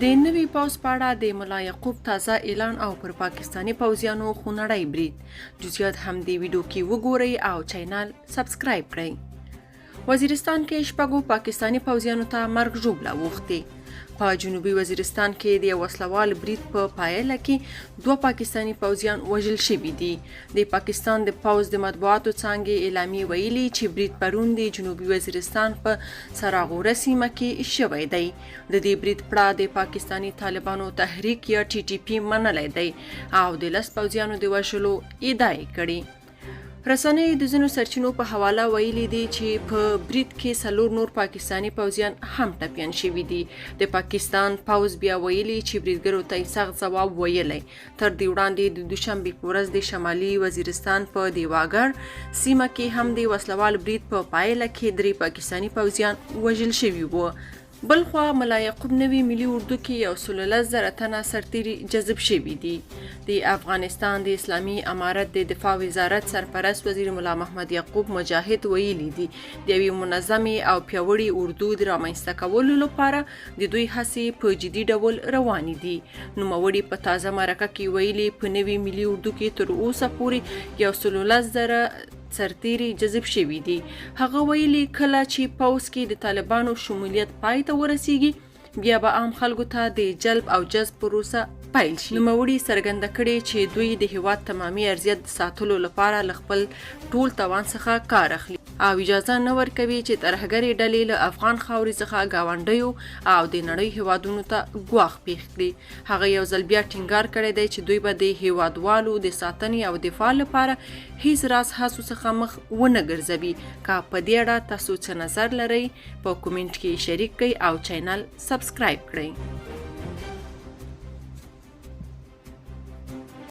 د نوي پوځ په اړه د ملا یعقوب تازه اعلان او پر پاکستاني پوځیانو خونړی برید. جزئیات هم د ویډیو کې وګورئ او چینل سبسکرایب کړئ. وزیرستان کې شپږو پاکستاني پوځیانو ته مرګ ژوبله اوښتې. په جنوبي وزیرستان کې د وسلوال برید په پایله کې 2 پاکستاني پوځیان وژل شوي دي. د پاکستان د پوځ د مطبوعاتو څانګې اعلامیې ویلي چې برید پرون د جنوبي وزیرستان په سراغوره سیمه کې شوی دی. د دې برید پړه د پاکستاني طالبانو تحریک یا TTP منلی دی او د 10 پوځیانو د وژلو ادعا یې کړې. رسنۍ د ځینو سرچینو په حواله ویلي دي چې په برید کې 4 نور پاکستاني پوځیان هم ټپیان شوي دي. د پاکستان پوځ بیا ویلي چې بریدګرو ته یې سخت ځواب ویلی. تر دې وړاندې د دوشنبې په ورځ د شمالي وزیرستان په دیواګړ سیمه کې هم د وسلوال برید په پایله کې 3 پاکستاني پوځیان وژل شوي وو. بلخوا ملا یعقوب نوي ملي اردو کې 11,000 تنه سرتیري جذب شوي دي. د افغانستان د اسلامي امارت د دفاع وزارت سرپرست وزیر ملا محمد یعقوب مجاهد ویلي دي د یوې منظمې او پیاوړې اردو د رامنځته کولو لپاره د دوی هڅې په جدي ډول روانې دي. نوموړي په تازه مرکه کې ویلي په نوي ملي اردو کې تر اوسه پورې 11,000 سرتیري جذب شوي دي. هغه ویلي کله چې پوځ کې د طالبانو شمولیت پای ته ورسیږي بیا به عام خلکو ته د جلب او جذب پروسه پیل شي. نوموړي څرګنده کړې چې دوی د هیواد تمامي ارضیت ساتلو لپاره له خپل ټول توان څخه کار اخلي او اجازه نه ورکوي چې ترهګرې ډلې له افغان خاورې څخه ګاونډیو او د نړۍ هیوادونو ته ګواښ پیښ کړي. هغه یو ځل بیا ټینګار کړی دی چې دوی به د هیوادوالو د ساتنې او دفاع لپاره هیڅ راز هڅو څخه مخ ونه ګرځوي. که په دې اړه تاسو څه نظر لرئ په کومنټ کې شریک کړئ او چینل سبسکرایب کړئ.